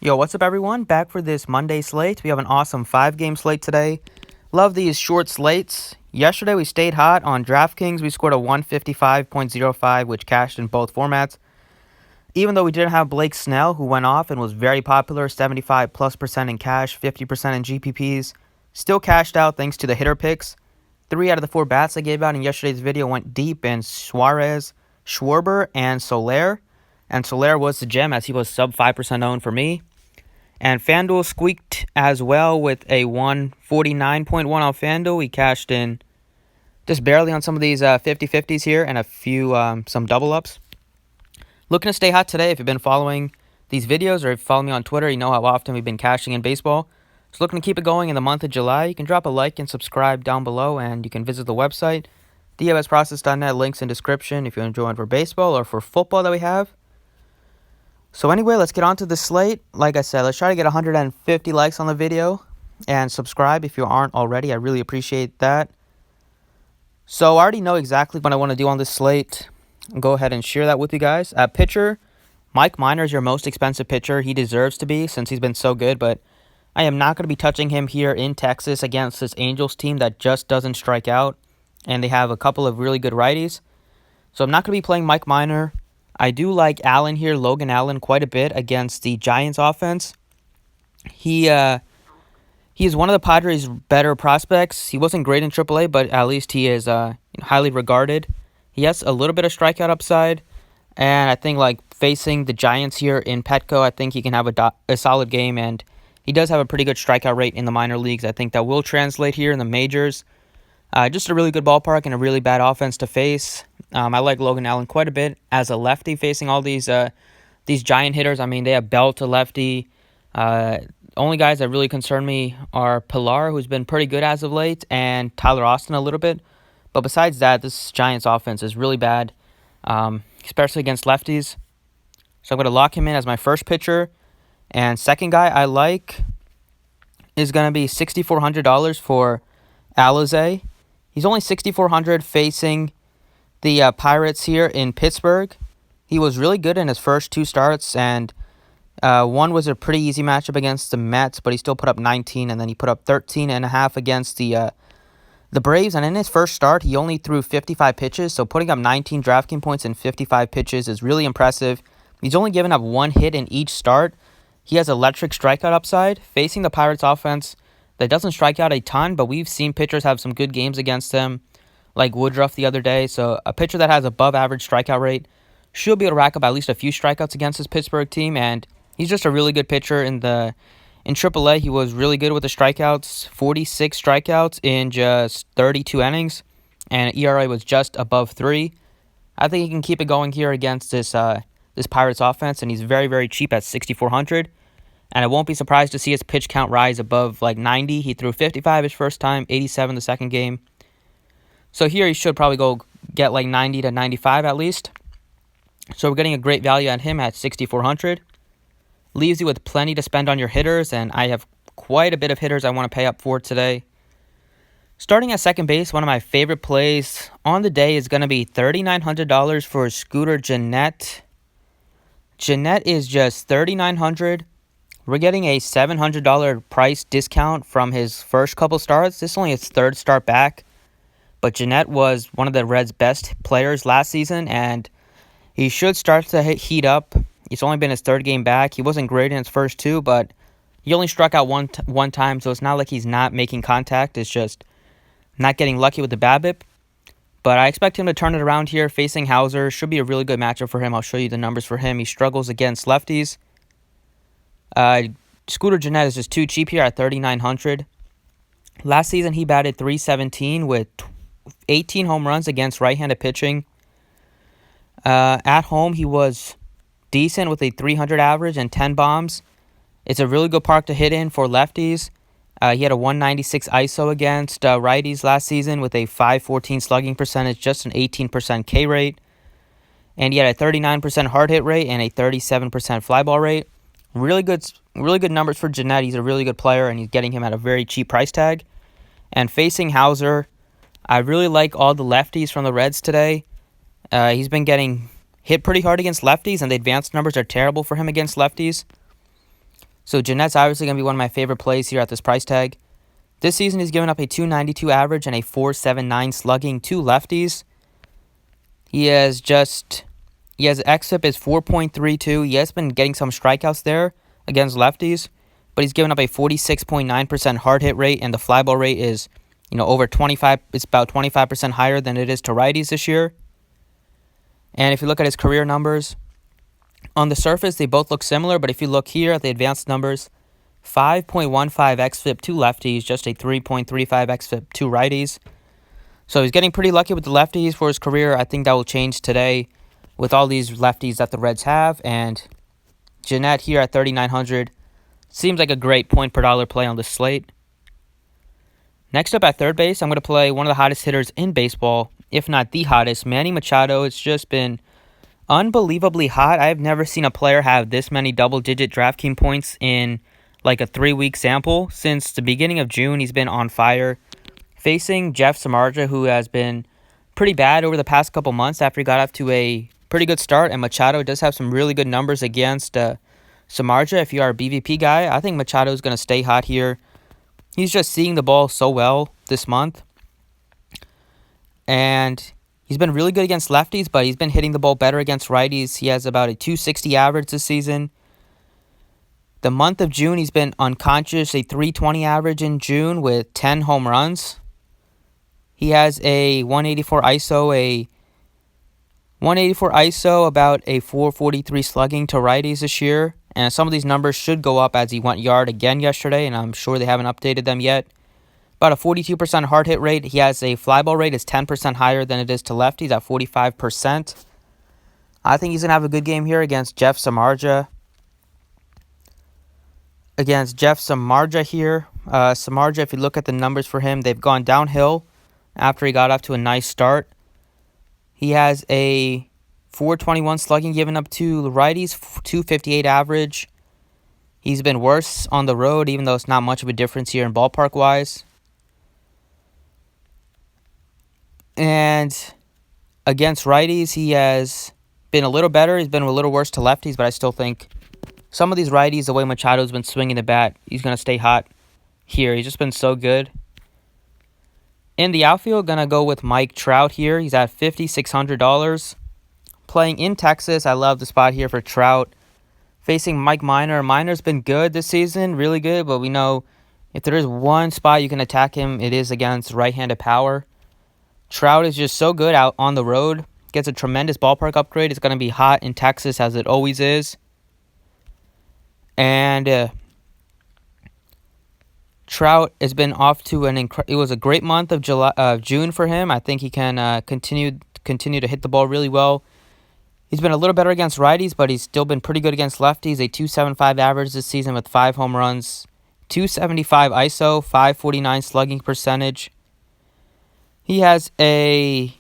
Yo, what's up, everyone? Back for this Monday slate. We have an awesome 5-game slate today. Love these short slates. Yesterday, we stayed hot on DraftKings. We scored a 155.05, which cashed in both formats. Even though we didn't have Blake Snell, who went off and was very popular, 75+% in cash, 50% in GPPs, still cashed out thanks to the hitter picks. 3 out of the 4 bats I gave out in yesterday's video went deep in Suarez, Schwarber, and Soler. And Soler was the gem as he was sub 5% owned for me. And FanDuel squeaked as well with a 149.1 on FanDuel. We cashed in just barely on some of these 50-50s here and a few some double ups. Looking to stay hot today. If you've been following these videos or if you follow me on Twitter, you know how often we've been cashing in baseball. So looking to keep it going in the month of July. You can drop a like and subscribe down below, and you can visit the website, dfsprocess.net, links in description if you're enjoying for baseball or for football that we have. So anyway, let's get on to the slate. Like I said, let's try to get 150 likes on the video and subscribe if you aren't already. I really appreciate that. So I already know exactly what I want to do on this slate. I'll go ahead and share that with you guys. Pitcher, Mike Minor is your most expensive pitcher. He deserves to be since he's been so good, but I am not going to be touching him here in Texas against this Angels team that just doesn't strike out, and they have a couple of really good righties. So I'm not going to be playing Mike Minor. I do like Allen here, Logan Allen, quite a bit against the Giants offense. He is one of the Padres' better prospects. He wasn't great in AAA, but at least he is highly regarded. He has a little bit of strikeout upside, and I think like facing the Giants here in Petco, I think he can have a solid game, and he does have a pretty good strikeout rate in the minor leagues. I think that will translate here in the majors. Just a really good ballpark and a really bad offense to face. I like Logan Allen quite a bit as a lefty facing all these giant hitters. I mean, they have Bell to lefty. Only guys that really concern me are Pilar, who's been pretty good as of late, and Tyler Austin a little bit. But besides that, this Giants offense is really bad, especially against lefties. So I'm going to lock him in as my first pitcher. And second guy I like is going to be $6,400 for Alizé. He's only $6,400 facing the Pirates here in Pittsburgh. He was really good in his first 2 starts, and one was a pretty easy matchup against the Mets, but he still put up 19, and then he put up 13.5 against the Braves. And in his first start, he only threw 55 pitches, so putting up 19 DraftKings points in 55 pitches is really impressive. He's only given up 1 hit in each start. He has electric strikeout upside. Facing the Pirates offense that doesn't strike out a ton, but we've seen pitchers have some good games against them, like Woodruff the other day. So a pitcher that has above average strikeout rate should be able to rack up at least a few strikeouts against his Pittsburgh team, and he's just a really good pitcher in AAA. He was really good with the strikeouts, 46 strikeouts in just 32 innings, and ERA was just above 3. I think he can keep it going here against this Pirates offense, and he's very, very cheap at $6,400. And I won't be surprised to see his pitch count rise above like 90. He threw 55 his first time, 87 the second game. So here he should probably go get like 90 to 95 at least. So we're getting a great value on him at $6,400. Leaves you with plenty to spend on your hitters, and I have quite a bit of hitters I want to pay up for today. Starting at second base, one of my favorite plays on the day is going to be $3,900 for Scooter Gennett. Gennett is just $3,900. We're getting a $700 price discount from his first couple starts. This is only his 3rd start back. But Gennett was one of the Reds' best players last season, and he should start to heat up. It's only been his 3rd game back. He wasn't great in his first 2, but he only struck out one time, so it's not like he's not making contact. It's just not getting lucky with the BABIP. But I expect him to turn it around here facing Hauser. Should be a really good matchup for him. I'll show you the numbers for him. He struggles against lefties. Scooter Gennett is just too cheap here at $3,900. Last season, he batted .317 with 18 home runs against right-handed pitching. At home, he was decent with a .300 average and 10 bombs. It's a really good park to hit in for lefties. He had a 196 ISO against righties last season with a .514 slugging percentage, just an 18% K rate. And he had a 39% hard hit rate and a 37% fly ball rate. Really good numbers for Gennett. He's a really good player, and he's getting him at a very cheap price tag. And facing Hauser, I really like all the lefties from the Reds today. He's been getting hit pretty hard against lefties, and the advanced numbers are terrible for him against lefties. So Jeanette's obviously going to be one of my favorite plays here at this price tag. This season, he's given up a 292 average and a 479 slugging to lefties. He has xFIP is 4.32. He has been getting some strikeouts there against lefties, but he's given up a 46.9% hard hit rate, and the fly ball rate is, over 25. It's about 25% higher than it is to righties this year. And if you look at his career numbers, on the surface they both look similar, but if you look here at the advanced numbers, 5.15 xFIP to lefties, just a 3.35 xFIP to righties. So he's getting pretty lucky with the lefties for his career. I think that will change today with all these lefties that the Reds have. And Jeanette here at 3,900 seems like a great point per dollar play on the slate. Next up at third base, I'm going to play one of the hottest hitters in baseball, if not the hottest, Manny Machado. It's just been unbelievably hot. I've never seen a player have this many double-digit DraftKings points in like a 3-week sample. Since the beginning of June, he's been on fire. Facing Jeff Samardzija, who has been pretty bad over the past couple months after he got off to a pretty good start. And Machado does have some really good numbers against Samardzija. If you are a BVP guy, I think Machado is going to stay hot here. He's just seeing the ball so well this month. And he's been really good against lefties, but he's been hitting the ball better against righties. He has about a 260 average this season. The month of June, he's been unconscious, a 320 average in June with 10 home runs. He has a 184 ISO, about a 443 slugging to righties this year. And some of these numbers should go up as he went yard again yesterday, and I'm sure they haven't updated them yet. About a 42% hard hit rate. He has a fly ball rate is 10% higher than it is to lefties at 45%. I think he's going to have a good game here against Jeff Samardzija. Samardzija, if you look at the numbers for him, they've gone downhill after he got off to a nice start. He has a 421 slugging given up to the righties, 258 average. He's been worse on the road, even though it's not much of a difference here in ballpark-wise. And against righties, he has been a little better. He's been a little worse to lefties, but I still think some of these righties, the way Machado's been swinging the bat, he's going to stay hot here. He's just been so good. In the outfield, going to go with Mike Trout here. He's at $5,600. Playing in Texas, I love the spot here for Trout. Facing Mike Minor. Minor's been good this season, really good, but we know if there is one spot you can attack him, it is against right-handed power. Trout is just so good out on the road. Gets a tremendous ballpark upgrade. It's going to be hot in Texas, as it always is. And Trout has been off to it was a great month of June for him. I think he can continue to hit the ball really well. He's been a little better against righties, but he's still been pretty good against lefties. A 275 average this season with 5 home runs, 275 ISO, 549 slugging percentage. He has about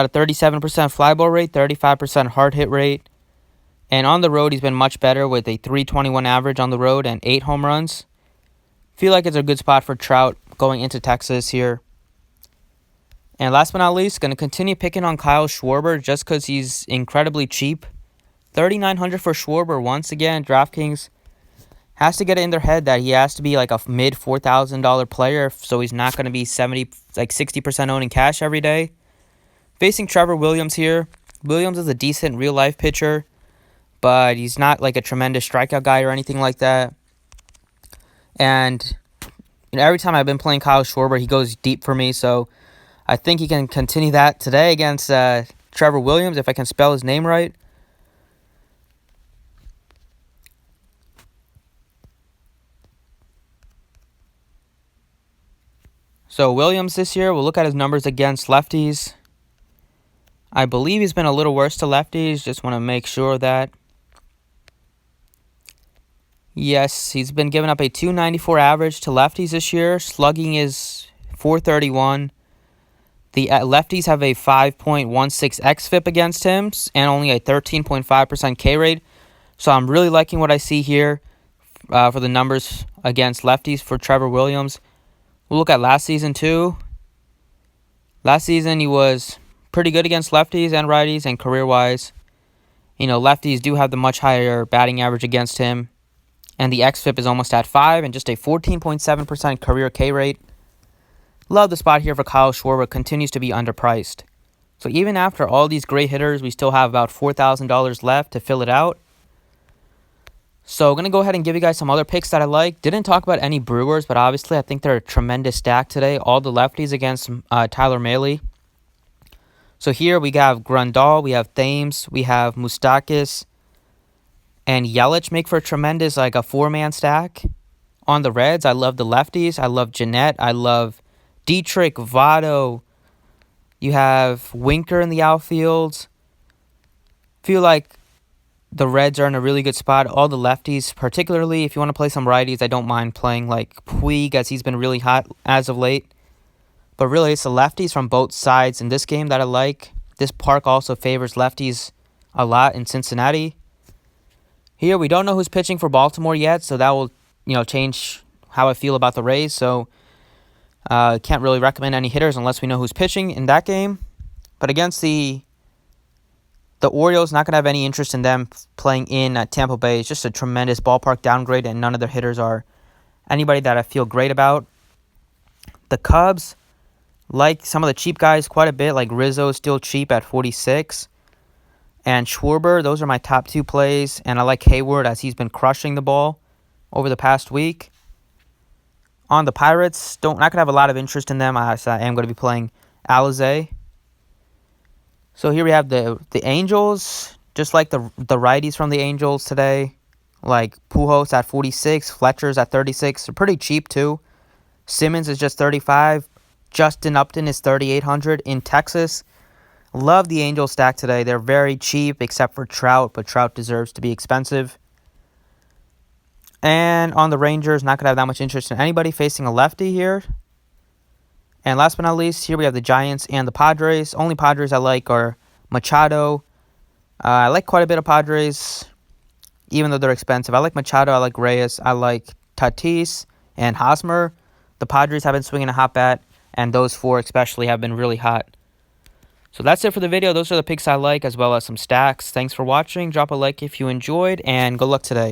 a 37% fly ball rate, 35% hard hit rate. And on the road, he's been much better with a 321 average on the road and 8 home runs. Feel like it's a good spot for Trout going into Texas here. And last but not least, going to continue picking on Kyle Schwarber just because he's incredibly cheap. $3,900 for Schwarber. Once again, DraftKings has to get it in their head that he has to be like a mid $4,000 player, so he's not going to be 60% owning cash every day. Facing Trevor Williams here. Williams is a decent real-life pitcher, but he's not like a tremendous strikeout guy or anything like that. And every time I've been playing Kyle Schwarber, he goes deep for me, so I think he can continue that today against Trevor Williams, if I can spell his name right. So Williams this year, we'll look at his numbers against lefties. I believe he's been a little worse to lefties. Just want to make sure of that. Yes, he's been giving up a 294 average to lefties this year. Slugging is 431. The lefties have a 5.16 xFIP against him and only a 13.5% K rate. So I'm really liking what I see here for the numbers against lefties for Trevor Williams. We'll look at last season too. Last season he was pretty good against lefties and righties, and career-wise, lefties do have the much higher batting average against him. And the xFIP is almost at 5 and just a 14.7% career K rate. Love the spot here for Kyle Schwarber. Continues to be underpriced. So even after all these great hitters, we still have about $4,000 left to fill it out. So I'm going to go ahead and give you guys some other picks that I like. Didn't talk about any Brewers, but obviously I think they're a tremendous stack today. All the lefties against Tyler Mahle. So here we have Grandal, we have Thames, we have Moustakas, and Yelich make for a tremendous, like a four-man stack. On the Reds, I love the lefties. I love Jeanette. I love Dietrich, Votto. You have Winker in the outfield. Feel like the Reds are in a really good spot. All the lefties, particularly if you want to play some righties, I don't mind playing like Puig, as he's been really hot as of late. But really, it's the lefties from both sides in this game that I like. This park also favors lefties a lot in Cincinnati. Here, we don't know who's pitching for Baltimore yet, so that will, change how I feel about the Rays. So, can't really recommend any hitters unless we know who's pitching in that game. But against the Orioles, not going to have any interest in them playing in Tampa Bay. It's just a tremendous ballpark downgrade, and none of their hitters are anybody that I feel great about. The Cubs, like some of the cheap guys quite a bit, like Rizzo is still cheap at 46. And Schwarber, those are my top two plays. And I like Hayward as he's been crushing the ball over the past week. On the Pirates, not going to have a lot of interest in them. I am going to be playing Alizé. So here we have the Angels, just like the righties from the Angels today. Like Pujols at 46, Fletcher's at 36. They're pretty cheap too. Simmons is just 35. Justin Upton is 3,800 in Texas. Love the Angels stack today. They're very cheap except for Trout, but Trout deserves to be expensive. And on the Rangers, not going to have that much interest in anybody facing a lefty here. And last but not least, here we have the Giants and the Padres. Only Padres I like are Machado. I like quite a bit of Padres, even though they're expensive. I like Machado, I like Reyes, I like Tatis and Hosmer. The Padres have been swinging a hot bat, and those four especially have been really hot. So that's it for the video. Those are the picks I like, as well as some stacks. Thanks for watching. Drop a like if you enjoyed, and good luck today.